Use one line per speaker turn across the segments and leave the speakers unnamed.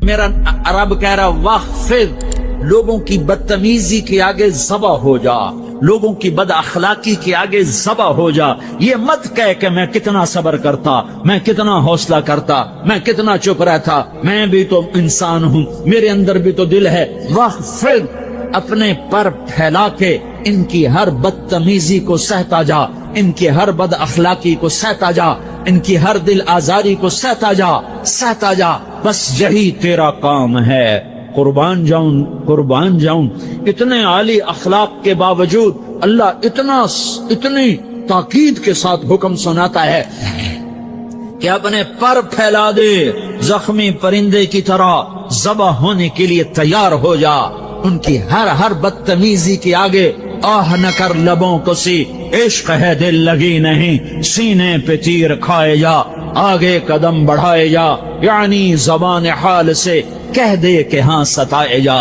میرا عرب کہہ رہا واخفض، لوگوں کی بدتمیزی کے آگے ذبح ہو جا، لوگوں کی بد اخلاقی کے آگے ذبح ہو جا. یہ مت کہہ کہ میں کتنا صبر کرتا، میں کتنا حوصلہ کرتا، میں کتنا چپ رہتا، میں بھی تو انسان ہوں، میرے اندر بھی تو دل ہے. واخفض، اپنے پر پھیلا کے ان کی ہر بدتمیزی کو سہتا جا، ان کی ہر بد اخلاقی کو سہتا جا، ان کی ہر دل آزاری کو سہتا جا، سہتا جا. بس یہی تیرا کام ہے. قربان جاؤں، قربان جاؤں. اتنے عالی اخلاق کے باوجود اللہ اتنی تاکید کے ساتھ حکم سناتا ہے کہ اپنے پر پھیلا دے، زخمی پرندے کی طرح ذبح ہونے کے لیے تیار ہو جا. ان کی ہر بدتمیزی کے آگے آہ نہ کر لبوں کو سی، عشق ہے دل لگی نہیں، سینے پہ تیر کھائے جا، آگے قدم بڑھائے جا، یعنی زبان حال سے کہہ دے کہ ہاں ستائے جا.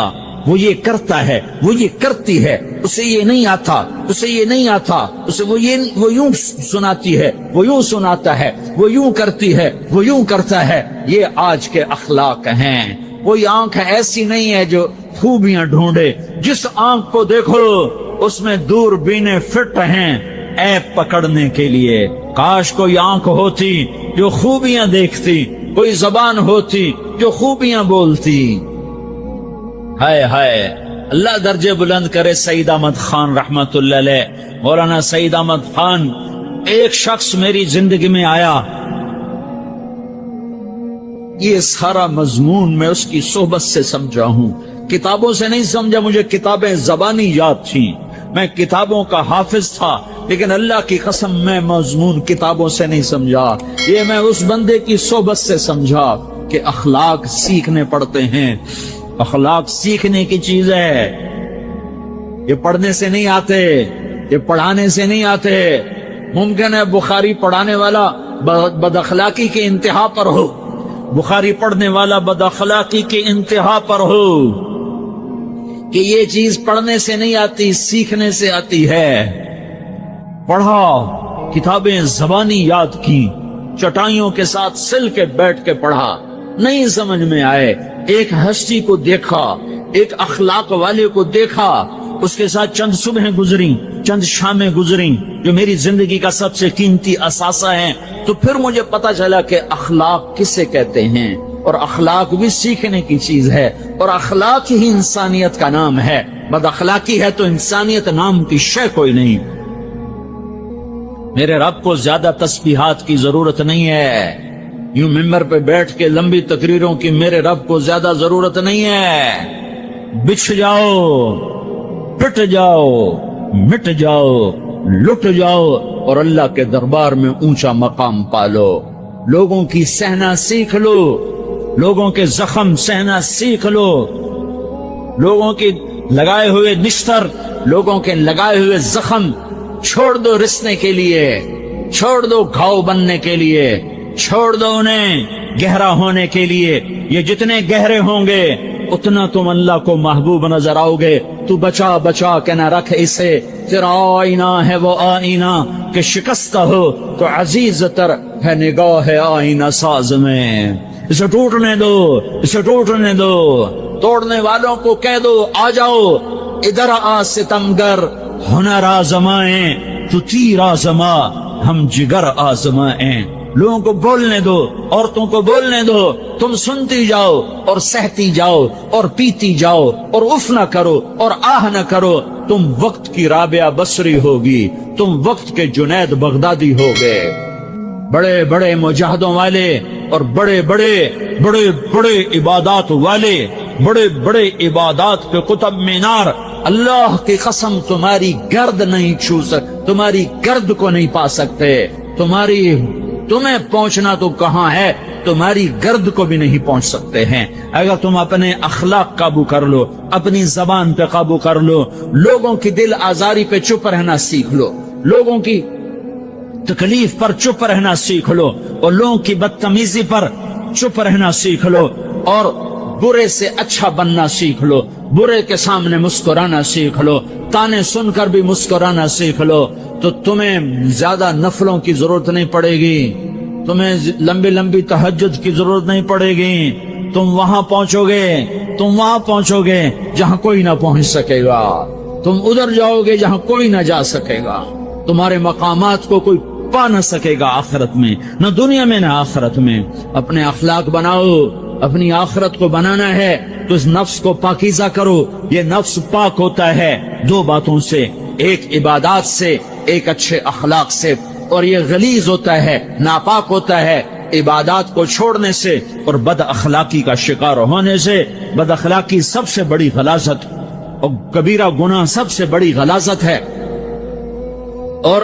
وہ یہ کرتا ہے، وہ یہ کرتی ہے، اسے یہ نہیں آتا، اسے یہ نہیں آتا، اسے وہ یوں سناتی ہے، وہ یوں سناتا ہے، وہ یوں کرتی ہے، وہ یوں کرتا ہے. یہ آج کے اخلاق ہیں. کوئی آنکھ ایسی نہیں ہے جو خوبیاں ڈھونڈے. جس آنکھ کو دیکھو اس میں دور بینے فٹ ہیں عیب پکڑنے کے لیے. کاش کوئی آنکھ ہوتی جو خوبیاں دیکھتی، کوئی زبان ہوتی جو خوبیاں بولتی. ہائے ہائے، اللہ درجے بلند کرے سعید احمد خان رحمت اللہ علیہ. مولانا سعید احمد خان، ایک شخص میری زندگی میں آیا، یہ سارا مضمون میں اس کی صحبت سے سمجھا ہوں، کتابوں سے نہیں سمجھا. مجھے کتابیں زبانی یاد تھیں، میں کتابوں کا حافظ تھا، لیکن اللہ کی قسم میں مضمون کتابوں سے نہیں سمجھا. یہ میں اس بندے کی صحبت سے سمجھا کہ اخلاق سیکھنے پڑتے ہیں. اخلاق سیکھنے کی چیز ہے، یہ پڑھنے سے نہیں آتے، یہ پڑھانے سے نہیں آتے. ممکن ہے بخاری پڑھانے والا بد اخلاقی کے انتہا پر ہو، بخاری پڑھنے والا بد اخلاقی کے انتہا پر ہو، کہ یہ چیز پڑھنے سے نہیں آتی، سیکھنے سے آتی ہے. پڑھا، کتابیں زبانی یاد کی، چٹائیوں کے ساتھ سل کے بیٹھ کے پڑھا، نہیں سمجھ میں آئے. ایک ہستی کو دیکھا، ایک اخلاق والے کو دیکھا، اس کے ساتھ چند صبحیں گزری، چند شامیں گزری جو میری زندگی کا سب سے قیمتی اثاثہ ہیں. تو پھر مجھے پتا چلا کہ اخلاق کسے کہتے ہیں، اور اخلاق بھی سیکھنے کی چیز ہے، اور اخلاق ہی انسانیت کا نام ہے. بد اخلاقی ہے تو انسانیت نام کی شے کوئی نہیں. میرے رب کو زیادہ تسبیحات کی ضرورت نہیں ہے، یوں ممبر پہ بیٹھ کے لمبی تقریروں کی میرے رب کو زیادہ ضرورت نہیں ہے. بچھ جاؤ، پٹ جاؤ، مٹ جاؤ، لٹ جاؤ، اور اللہ کے دربار میں اونچا مقام پالو. لوگوں کی سہنا سیکھ لو، لوگوں کے زخم سہنا سیکھ لو، لوگوں کے لگائے ہوئے نشتر، لوگوں کے لگائے ہوئے زخم چھوڑ دو رسنے کے لیے، چھوڑ دو گھاؤ بننے کے لیے، چھوڑ دو انہیں گہرا ہونے کے لیے. یہ جتنے گہرے ہوں گے اتنا تم اللہ کو محبوب نظر آؤ گے. تو بچا بچا کے نہ رکھ اسے، تیرا آئینہ ہے وہ آئینہ کہ شکستہ ہو تو عزیز تر ہے نگاہ آئینہ ساز میں. اسے ٹوٹنے دو، اسے ٹوٹنے دو. توڑنے والوں کو کہہ دو آ جاؤ ادھر آ ستمگر، ہنر آزمائیں تو تیر آزما، ہم جگر آزمائیں. لوگوں کو بولنے دو، عورتوں کو بولنے دو، تم سنتی جاؤ اور سہتی جاؤ اور پیتی جاؤ اور اف نہ کرو اور آہ نہ کرو. تم وقت کی رابعہ بصری ہوگی، تم وقت کے جنید بغدادی ہوگے. بڑے بڑے مجاہدوں والے اور بڑے بڑے عبادات والے، بڑے بڑے عبادات پہ قطب مینار، اللہ کی قسم تمہاری گرد نہیں چھو سکتے، تمہاری گرد کو نہیں پا سکتے. تمہیں پہنچنا تو کہاں ہے، تمہاری گرد کو بھی نہیں پہنچ سکتے ہیں. اگر تم اپنے اخلاق قابو کر لو، اپنی زبان پہ قابو کر لو، لوگوں کی دل آزاری پہ چپ رہنا سیکھ لو، لوگوں کی تکلیف پر چپ رہنا سیکھ لو، اور لوگوں کی بدتمیزی پر چپ رہنا سیکھ لو، اور برے سے اچھا بننا سیکھ لو، برے کے سامنے مسکرانا سیکھ لو، تانے سن کر بھی مسکرانا سیکھ لو، تو تمہیں زیادہ نفلوں کی ضرورت نہیں پڑے گی، تمہیں لمبی لمبی تہجد کی ضرورت نہیں پڑے گی، تم وہاں پہنچو گے جہاں کوئی نہ پہنچ سکے گا، تم ادھر جاؤ گے جہاں کوئی نہ جا سکے گا، تمہارے مقامات کو کوئی پا نہ سکے گا آخرت میں، نہ دنیا میں نہ آخرت میں۔ اپنے اخلاق بناؤ، اپنی آخرت کو بنانا ہے تو اس نفس کو پاکیزہ کرو۔ یہ نفس پاک ہوتا ہے دو باتوں سے، ایک عبادات سے، ایک اچھے اخلاق سے، اور یہ غلیظ ہوتا ہے، ناپاک ہوتا ہے عبادات کو چھوڑنے سے اور بد اخلاقی کا شکار ہونے سے۔ بد اخلاقی سب سے بڑی غلاظت اور کبیرہ گناہ سب سے بڑی غلاظت ہے، اور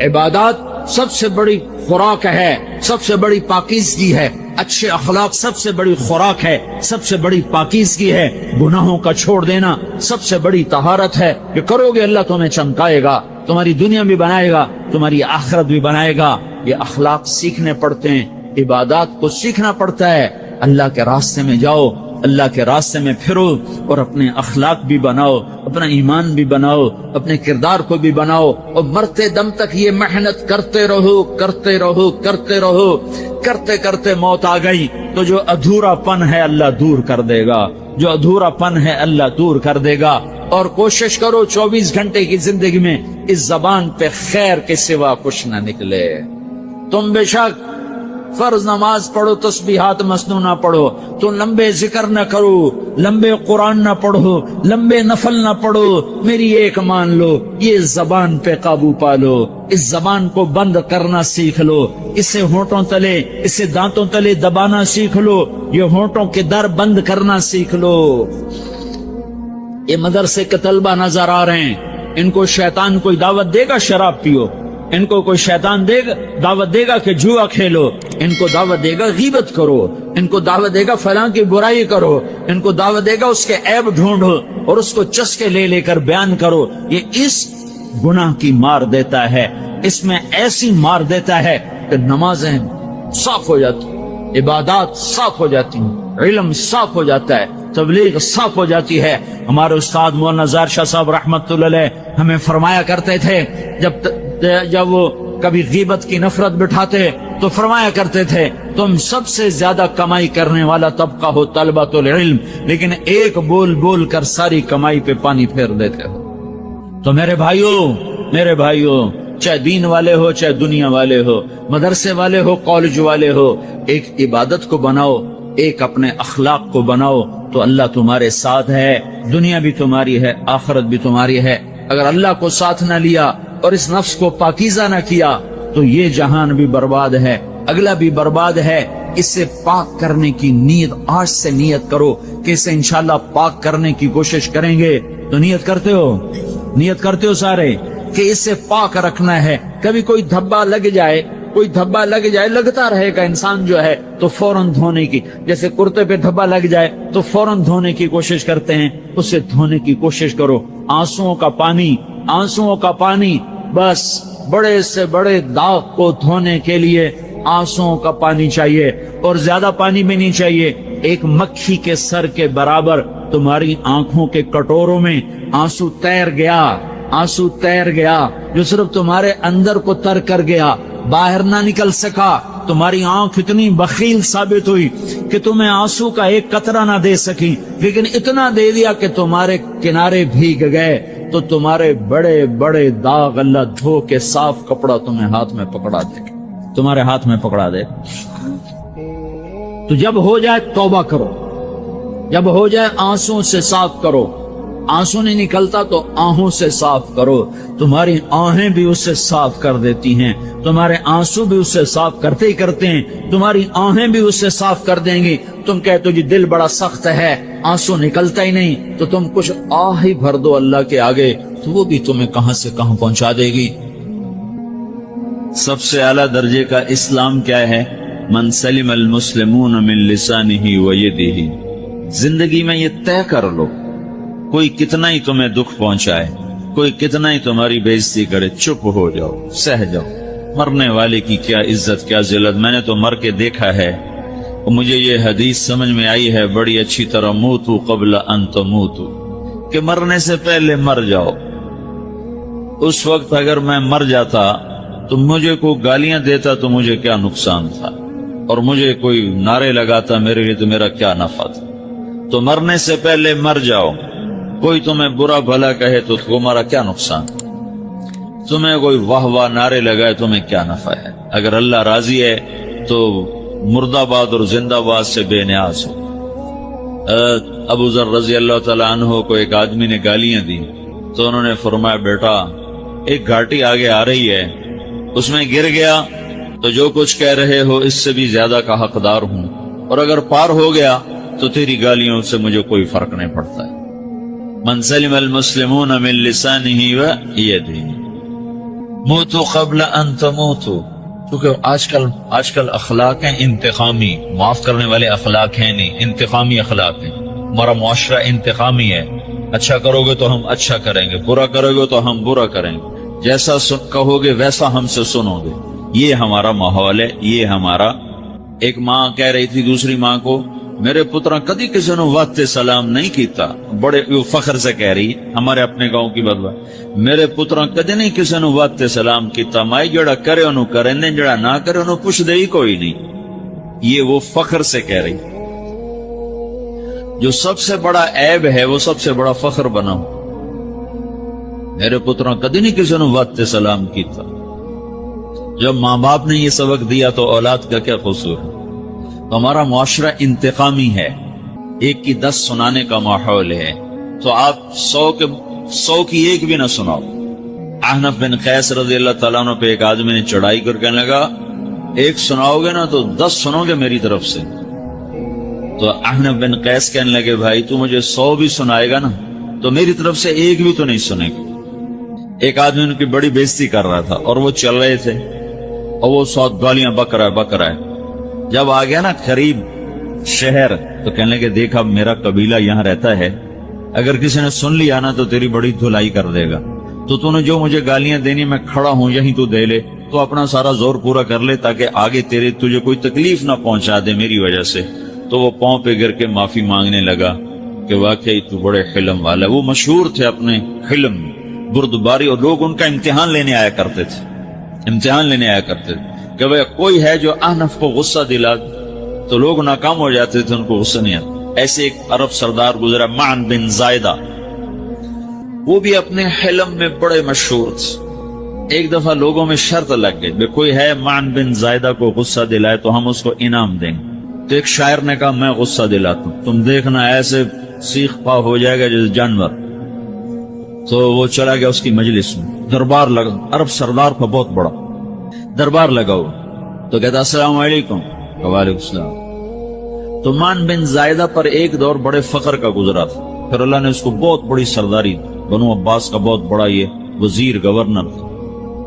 عبادات سب سے بڑی خوراک ہے، سب سے بڑی پاکیزگی ہے۔ اچھے اخلاق سب سے بڑی خوراک ہے، سب سے بڑی پاکیزگی ہے۔ گناہوں کا چھوڑ دینا سب سے بڑی طہارت ہے۔ یہ کرو گے اللہ تمہیں چمکائے گا، تمہاری دنیا بھی بنائے گا، تمہاری آخرت بھی بنائے گا۔ یہ اخلاق سیکھنے پڑتے ہیں، عبادات کو سیکھنا پڑتا ہے۔ اللہ کے راستے میں جاؤ، اللہ کے راستے میں پھرو، اور اپنے اخلاق بھی بناؤ، اپنا ایمان بھی بناؤ، اپنے کردار کو بھی بناؤ، اور مرتے دم تک یہ محنت کرتے رہو، کرتے رہو، کرتے رہو۔ کرتے کرتے موت آ گئی تو جو ادھورا پن ہے اللہ دور کر دے گا، جو ادھورا پن ہے اللہ دور کر دے گا۔ اور کوشش کرو 24 گھنٹے کی زندگی میں اس زبان پہ خیر کے سوا کچھ نہ نکلے۔ تم بے شک فرض نماز پڑھو، تسبیحات مسنون نہ پڑھو، تو لمبے ذکر نہ کرو، لمبے قرآن نہ پڑھو، لمبے نفل نہ پڑھو، میری ایک مان لو، یہ زبان پہ قابو پالو، اس زبان کو بند کرنا سیکھ لو، اسے ہونٹوں تلے، اسے دانتوں تلے دبانا سیکھ لو، یہ ہونٹوں کے در بند کرنا سیکھ لو۔ یہ مدرسے کے طلبہ نظر آ رہے ہیں، ان کو شیطان کوئی دعوت دے گا شراب پیو، ان کو کوئی شیطان دعوت دے گا کہ جوا کھیلو، ان کو دعوت دے گا غیبت کرو، ان کو دعوت دے گا فلاں کی برائی کرو، ان کو دعوت دے گا اس کے عیب ڈھونڈو اور اس کو چسکے لے لے کر بیان کرو۔ یہ اس گناہ کی مار دیتا ہے، اس میں ایسی مار دیتا ہے کہ نمازیں صاف ہو جاتی، عبادات صاف ہو جاتی، علم صاف ہو جاتا ہے، تبلیغ صاف ہو جاتی ہے۔ ہمارے استاد مولانا ظاہر شاہ صاحب رحمت اللہ علیہ ہمیں فرمایا کرتے تھے، جب وہ کبھی غیبت کی نفرت بٹھاتے تو فرمایا کرتے تھے تم سب سے زیادہ کمائی کرنے والا طبقہ ہو طلبۃ العلم، لیکن ایک بول بول کر ساری کمائی پہ پانی پھیر دیتے ہو۔ تو میرے بھائیوں چاہے دین والے ہو چاہے دنیا والے ہو، مدرسے والے ہو کالج والے ہو، ایک عبادت کو بناؤ، ایک اپنے اخلاق کو بناؤ تو اللہ تمہارے ساتھ ہے، دنیا بھی تمہاری ہے، آخرت بھی تمہاری ہے۔ اگر اللہ کو ساتھ نہ لیا اور اس نفس کو پاکیزہ نہ کیا تو یہ جہان بھی برباد ہے، اگلا بھی برباد ہے۔ اسے پاک کرنے کی نیت آج سے نیت کرو کہ اسے انشاءاللہ پاک کرنے کی کوشش کریں گے۔ تو نیت کرتے ہو سارے کہ اسے پاک رکھنا ہے۔ کبھی کوئی دھبا لگ جائے لگتا رہے گا انسان جو ہے تو فوراً دھونے کی، جیسے کرتے پہ دھبا لگ جائے تو فوراً دھونے کی کوشش کرتے ہیں، اسے دھونے کی کوشش کرو۔ آنسوؤں کا پانی بس بڑے سے بڑے داغ کو دھونے کے لیے آنسوؤں کا پانی چاہیے، اور زیادہ پانی بھی نہیں چاہیے۔ ایک مکھی کے سر کے برابر تمہاری آنکھوں کے کٹوروں میں آنسو تیر گیا جو صرف تمہارے اندر کو تر کر گیا، باہر نہ نکل سکا۔ تمہاری آنکھ اتنی بخیل ثابت ہوئی کہ تمہیں آنسو کا ایک قطرہ نہ دے سکی، لیکن اتنا دے دیا کہ تمہارے کنارے بھیگ گئے۔ تو تمہارے بڑے بڑے داغ اللہ دھو کے صاف کپڑا تمہیں تمہارے ہاتھ میں پکڑا دے۔ تو جب ہو جائے توبہ کرو، جب ہو جائے آنسوں سے صاف کرو۔ آنسو نہیں نکلتا تو آہوں سے صاف کرو، تمہاری آہیں بھی اسے صاف کر دیتی ہیں، تمہارے آنسو بھی اسے صاف کرتے ہی کرتے ہیں، تمہاری آہیں بھی اسے صاف کر دیں گی۔ تم کہتے ہو جی دل بڑا سخت ہے، آنسو نکلتا ہی نہیں، تو تم کچھ آہ ہی بھر دو اللہ کے آگے، تو وہ بھی تمہیں کہاں سے کہاں پہنچا دے گی۔ سب سے اعلیٰ درجے کا اسلام کیا ہے؟ من سلم المسلمون من لسانہ و یدہ۔ زندگی میں یہ طے کر لو، کوئی کتنا ہی تمہیں دکھ پہنچائے، کوئی کتنا ہی تمہاری بےعزتی کرے، چپ ہو جاؤ، سہ جاؤ۔ مرنے والے کی کیا عزت کیا ذلت، میں نے تو مر کے دیکھا ہے، اور مجھے یہ حدیث سمجھ میں آئی ہے بڑی اچھی طرح، موتو قبل ان تموتو، کہ مرنے سے پہلے مر جاؤ۔ اس وقت اگر میں مر جاتا تو مجھے کو گالیاں دیتا تو مجھے کیا نقصان تھا، اور مجھے کوئی نعرے لگاتا میرے لیے تو میرا کیا نفع تھا. تو مرنے سے پہلے مر جاؤ. کوئی تمہیں برا بھلا کہے تو تمہارا کیا نقصان؟ تمہیں کوئی واہ واہ نعرے لگائے تمہیں کیا نفع ہے؟ اگر اللہ راضی ہے تو مرد آباد اور زندہ آباد سے بے نیاز ہو. ابو ذر رضی اللہ تعالیٰ عنہ کو ایک آدمی نے گالیاں دی تو انہوں نے فرمایا بیٹا ایک گھاٹی آگے آ رہی ہے, اس میں گر گیا تو جو کچھ کہہ رہے ہو اس سے بھی زیادہ کا حقدار ہوں, اور اگر پار ہو گیا تو تیری گالیوں سے مجھے کوئی فرق نہیں پڑتا ہے. من سلم المسلمون من لسانه ويده موتوا قبل ان تموتوا. کیونکہ آج کل اخلاق ہیں انتقامی, معاف کرنے والے اخلاق ہیں نہیں, انتقامی اخلاق ہیں. ہمارا معاشرہ انتقامی ہے. اچھا کرو گے تو ہم اچھا کریں گے, برا کرو گے تو ہم برا کریں گے, جیسا کہو گے ویسا ہم سے سنو گے. یہ ہمارا ماحول ہے, یہ ہمارا. ایک ماں کہہ رہی تھی دوسری ماں کو میرے پترا کدی کسی نے وقت سلام نہیں کیتا. بڑے فخر سے کہہ رہی ہمارے اپنے گاؤں کی بدوا, میرے پترا کدی نہیں کسی نے وقت سلام کیتا. مائی جڑا کرے انہوں کرے نے, جڑا نہ کرے انہوں پوچھ دے ہی کوئی نہیں. یہ وہ فخر سے کہہ رہی. جو سب سے بڑا عیب ہے وہ سب سے بڑا فخر بناؤ. میرے پترا کدی نہیں کسی نے وقت سلام کیتا. جب ماں باپ نے یہ سبق دیا تو اولاد کا کیا قصور ہے؟ تو ہمارا معاشرہ انتقامی ہے, ایک کی 10 سنانے کا ماحول ہے. تو آپ 100 کی ایک بھی نہ سناؤ. احنف بن قیس رضی اللہ تعالیٰ عنہ پہ ایک آدمی نے چڑھائی کر کہنے لگا ایک سناؤ گے نا تو 10 سنو گے میری طرف سے. تو احنف بن قیس کہنے لگے بھائی تو مجھے 100 بھی سنائے گا نا تو میری طرف سے ایک بھی تو نہیں سنے گا. ایک آدمی ان کی بڑی بےزتی کر رہا تھا اور وہ چل رہے تھے اور وہ 100 گالیاں بک رہا ہے. جب آ گیا نا قریب شہر تو کہنے لگے دیکھ اب میرا قبیلہ یہاں رہتا ہے, اگر کسی نے سن لیا نا تو تیری بڑی دھلائی کر دے گا. تو نے جو مجھے گالیاں دینی میں کھڑا ہوں یہیں تو دے لے, تو اپنا سارا زور پورا کر لے تاکہ آگے تجھے کوئی تکلیف نہ پہنچا دے میری وجہ سے. تو وہ پاؤں پہ گر کے معافی مانگنے لگا کہ واقعی تو بڑے حلم والا. وہ مشہور تھے اپنے حلم بردباری, اور لوگ ان کا امتحان لینے آیا کرتے تھے کہ بھئی کوئی ہے جو احنف کو غصہ دلا تو لوگ ناکام ہو جاتے تھے, ان کو غصہ نہیں آتا. ایسے ایک عرب سردار گزرا معن بن زائدہ, وہ بھی اپنے حلم میں بڑے مشہور تھے. ایک دفعہ لوگوں میں شرط لگ گئی کوئی ہے معن بن زائدہ کو غصہ دلائے تو ہم اس کو انعام دیں گے. تو ایک شاعر نے کہا میں غصہ دلاتا ہوں, تم دیکھنا ایسے سیخ پا ہو جائے گا جیسے جانور. تو وہ چلا گیا اس کی مجلس میں, دربار لگا, عرب سردار کا بہت بڑا دربار لگاؤ. تو کہتا السلام علیکم. وعلیکم السلام. تو معن بن زائدہ پر ایک دور بڑے فخر کا گزرا تھا, پھر اللہ نے اس کو بہت بڑی سرداری, بنو عباس کا بہت بڑا یہ وزیر گورنر تھا.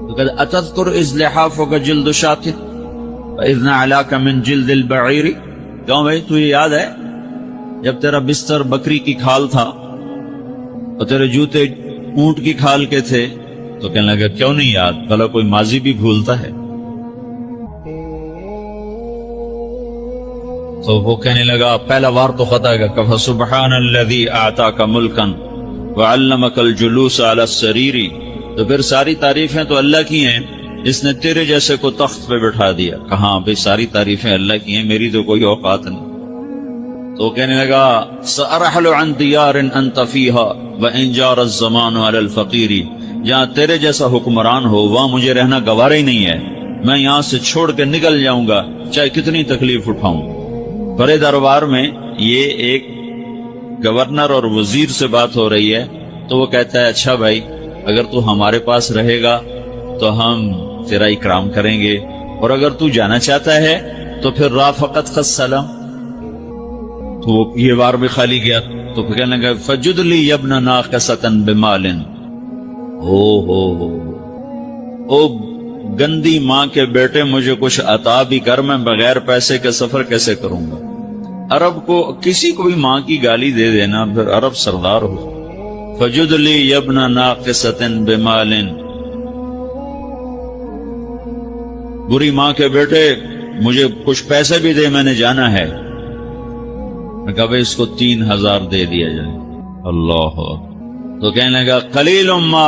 تو کہتا اتذکر اذ لحافک جلد شاطر واذ نعلاک من جلد البعیر. کیوں بھائی تو یہ یاد ہے جب تیرا بستر بکری کی کھال تھا اور تیرے جوتے اونٹ کی کھال کے تھے؟ تو کہنے لگا کیوں نہیں یاد, بھلا کوئی ماضی بھی بھولتا ہے. تو وہ کہنے لگا پہلا وار تو خطا گا کہ سبحان الذی اعطاک ملکا وعلمک الجلوس علی السریر. تو پھر ساری تعریفیں تو اللہ کی ہیں جس نے تیرے جیسے کو تخت پہ بٹھا دیا. کہاں بھئی ساری تعریفیں اللہ کی ہیں, میری تو کوئی اوقات نہیں. تو کہنے لگا سأرحل عن دیار انت فیہا وان جار الزمان علی الفقیر. جہاں تیرے جیسا حکمران ہو وہاں مجھے رہنا گوارا ہی نہیں ہے, میں یہاں سے چھوڑ کے نکل جاؤں گا چاہے کتنی تکلیف اٹھاؤں. بڑے دربار میں یہ ایک گورنر اور وزیر سے بات ہو رہی ہے تو وہ کہتا ہے اچھا بھائی اگر تو ہمارے پاس رہے گا تو ہم تیرا اکرام کریں گے, اور اگر تو جانا چاہتا ہے تو پھر رافقت السلام. تو وہ یہ وار بھی خالی گیا. تو پھر کہنے لگا فجد لی ابن ناقصۃ بمال. او گندی ماں کے بیٹے مجھے کچھ عطا بھی کر, میں بغیر پیسے کے سفر کیسے کروں گا. عرب کو کسی کو بھی ماں کی گالی دے دینا, پھر عرب سردار ہو. فجد لی ابن ناقصۃ بمال. بری ماں کے بیٹے مجھے کچھ پیسے بھی دے, میں نے جانا ہے. میں کہا اس کو 3000 دے دیا جائے. اللہ. تو کہنے لگا قلیل ما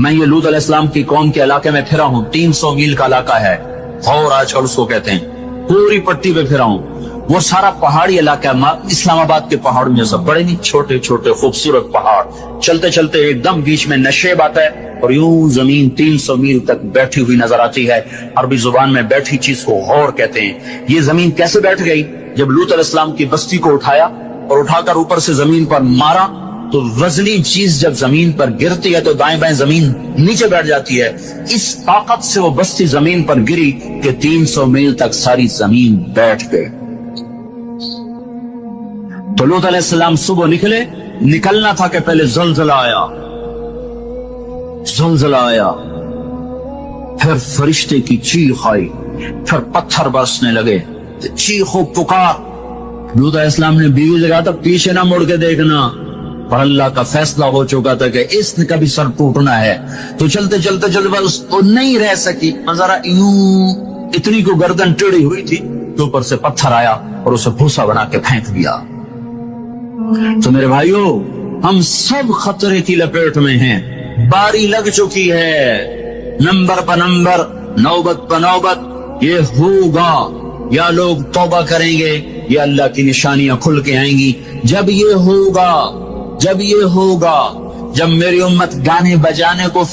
میں یہ لوط علیہ السلام کی قوم کے علاقے میں پھرا ہوں, 300 میل کا علاقہ ہے, اور آج کل اس کو کہتے ہیں, پوری پٹی پہ پھرا ہوں. وہ سارا پہاڑی علاقہ ہے, اسلام آباد کے پہاڑوں جیسا, بڑے نہیں چھوٹے چھوٹے خوبصورت پہاڑ. چلتے چلتے ایک دم بیچ میں نشیب آتا ہے اور یوں زمین 300 میل تک بیٹھی ہوئی نظر آتی ہے. عربی زبان میں بیٹھی چیز کو غور کہتے ہیں. یہ زمین کیسے بیٹھ گئی؟ جب لوط علیہ السلام کی بستی کو اٹھایا اور اٹھا کر اوپر سے زمین پر مارا تو وزنی چیز جب زمین پر گرتی ہے تو دائیں بائیں زمین نیچے بیٹھ جاتی ہے. اس طاقت سے وہ بستی زمین پر گری کہ 300 میل تک ساری زمین بیٹھ گئی. تو لوط علیہ السلام صبح نکلنا تھا کہ پہلے زلزلہ آیا, پھر فرشتے کی چیخ آئی, پھر پتھر برسنے لگے, چیخ و پکار. لوط علیہ السلام نے بیوی لگا تھا پیچھے نہ مڑ کے دیکھنا, پر اللہ کا فیصلہ ہو چکا تھا کہ اس نے کبھی سر ٹوٹنا ہے. تو چلتے بس وہ نہیں رہ سکی, ذرا یوں اتنی کو گردن ٹیڑھی ہوئی تھی تو اوپر سے پتھر آیا اور اسے بھوسا بنا کے پھینک دیا. تو میرے بھائیو, ہم سب خطرے کی لپیٹ میں ہیں, باری لگ چکی ہے, نمبر پہ نمبر, نوبت پہ نوبت. یہ ہوگا, یا لوگ توبہ کریں گے یا اللہ کی نشانیاں کھل کے آئیں گی. جب یہ ہوگا جب میری امت گانے بجانے کو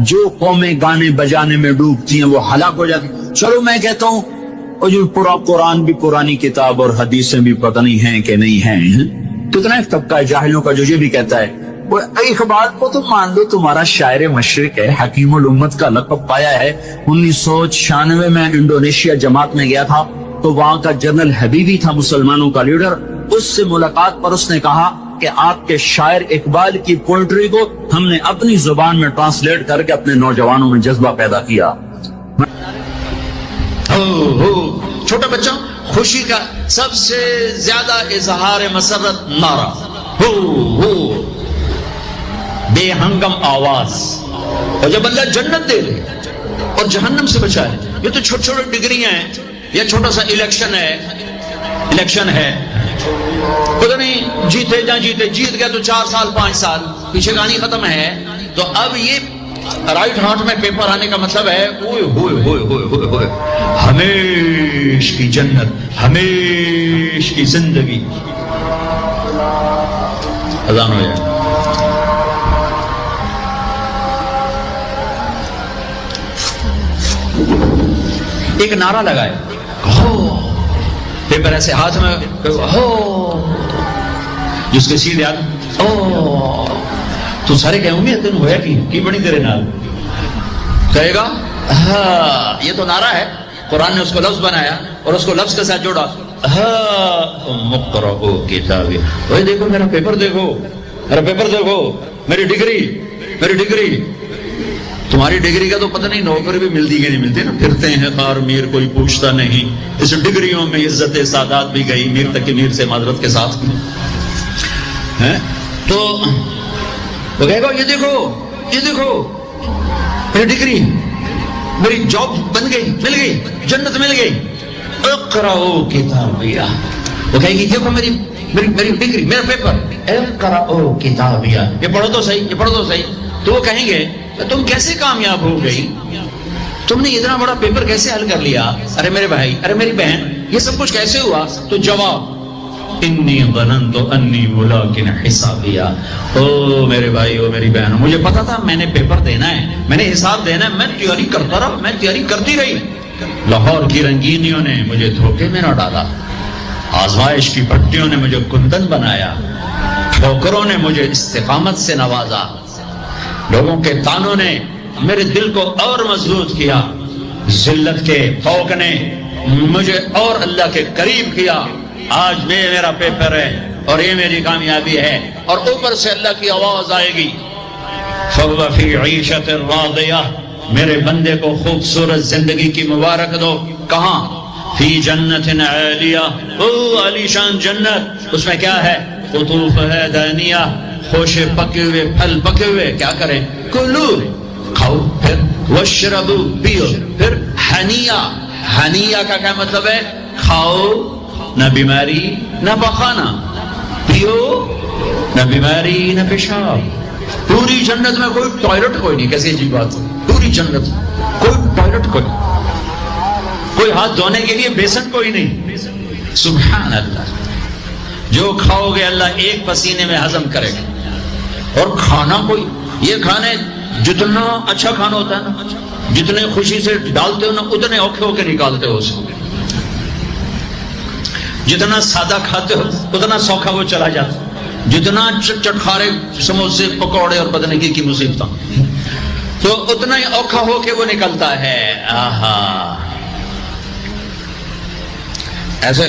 جو قومیں گانے بجانے میں ڈوبتی ہیں وہ ہلاک ہو جاتی. چلو میں کہتا ہوں اور جو پورا قرآن بھی پرانی کتاب اور حدیثیں بھی پتہ نہیں ہیں کہ نہیں ہیں. کتنا ایک طبقہ ہے جاہلوں کا جو یہ بھی کہتا ہے وہ اقبال کو تو مان لو تمہارا شاعر مشرق ہے, حکیم الامت کا لقب پایا ہے. 1996 میں انڈونیشیا جماعت میں گیا تھا تو وہاں کا جنرل حبیبی تھا مسلمانوں کا لیڈر. اس سے ملاقات پر اس نے کہا کہ آپ کے شاعر اقبال کی پوئٹری کو ہم نے اپنی زبان میں ٹرانسلیٹ کر کے اپنے نوجوانوں میں جذبہ پیدا کیا.
چھوٹا بچہ خوشی کا سب سے زیادہ اظہار مسرت نعرہ, ہو بے ہنگم آواز. اور جب اللہ جنت دے دے اور جہنم سے بچائے, یہ تو چھوٹے چھوٹے ڈگریاں ہیں, یہ چھوٹا سا الیکشن ہے, پتہ نہیں جیتے جیت گیا تو 4 سال 5 سال پیچھے کہانی ختم ہے. تو اب یہ رائٹ ہاتھ میں پیپر آنے کا مطلب ہے اوئے ہوئے ہوئے ہوئے ہوئے ہوئے ہمیش کی جنت, ہمیش کی زندگی. اذان ہو جائے. ایک نعرہ لگائے, پیپر ایسے ہاتھ میں, جس کے سیدھے ہاتھ تو سارے کہیں گے تین ہویا کی بڑی تیرے نال, کہے گا ہاں یہ تو نعرہ ہے, قرآن نے اس کو لفظ بنایا اور اس کو لفظ کے ساتھ جوڑا. مقرؤ کتابی, اوے دیکھو میرا پیپر دیکھو, میری ڈگری. تمہاری ڈگری کا تو پتہ نہیں نوکری بھی ملتی کہ نہیں ملتی نا, پھرتے ہیں خار میر کوئی پوچھتا نہیں. اس ڈگریوں میں عزت سادات بھی گئی, میر تک میر سے معذرت کے ساتھ. تو وہ کہے گا یہ دیکھو میری ڈگری, میری جاب بن گئی, مل گئی, جنت مل گئی. اقرؤ کتابیہ, وہ کہے گی دیکھو میری ڈگری, میرا پیپر. اقرؤ کتابیہ, یہ پڑھو تو صحیح. تو وہ کہیں گے تم کیسے کامیاب ہو گئی, تم نے اتنا بڑا پیپر کیسے حل کر لیا, ارے میرے بھائی, ارے میری بہن, یہ سب کچھ کیسے ہوا؟ تو جواب انی ظننت انی ملاق حسابیہ. او میرے بھائی, او میری بہن, مجھے پتا تھا میں نے پیپر دینا ہے, میں نے حساب دینا ہے, میں تیاری کرتا رہا, میں تیاری کرتی رہی. لاہور کی رنگینیوں نے مجھے دھوکے میں نہ ڈالا, آزمائش کی پٹیوں نے مجھے کندن بنایا, ٹھوکروں نے مجھے استقامت سے نوازا, لوگوں کے تانوں نے میرے دل کو اور مضبوط کیا, ذلت کے طوق نے مجھے اور اللہ کے قریب کیا. آج میرا پیپر ہے اور یہ میری کامیابی ہے, اور اوپر سے اللہ کی آواز آئے گی فَهُوَ فِي عِيشَةٍ رَاضِيَةٍ, میرے بندے کو خوبصورت زندگی کی مبارک دو. کہاں؟ فی جنت عالیہ, او عالیشان جنت, اس میں کیا ہے؟ قطوفها دانیہ, خوشے پکے ہوئے, پھل پکے ہوئے. کیا کریں؟ کلو, کھاؤ, پھر وشربو, پیو, پھر ہنیہ کا کیا مطلب ہے؟ کھاؤ, نہ بیماری نہ بخانا, پیو, نہ بیماری نہ پیشاب, پوری جنت میں کوئی ٹوائلٹ کوئی نہیں. کیسی عجیب بات ہے, پوری جنت کوئی ٹوائلٹ کوئی نہیں, کوئی ہاتھ دھونے کے لیے بیسن کوئی نہیں. سبحان اللہ. جو کھاؤ گے اللہ ایک پسینے میں ہضم کرے گا. اور کھانا کوئی, یہ کھانے جتنا اچھا کھانا ہوتا ہے نا, جتنے خوشی سے ڈالتے ہو نا اتنے اوکھے ہو کے نکالتے ہو اسے. جتنا سادہ کھاتے ہو اتنا سوکھا وہ چلا جاتا. جتنا چٹخارے سموسے پکوڑے اور پتہ نہیں کی مصیبت تو اتنا ہی اوکھا ہو کے وہ نکلتا ہے. آہا ایسے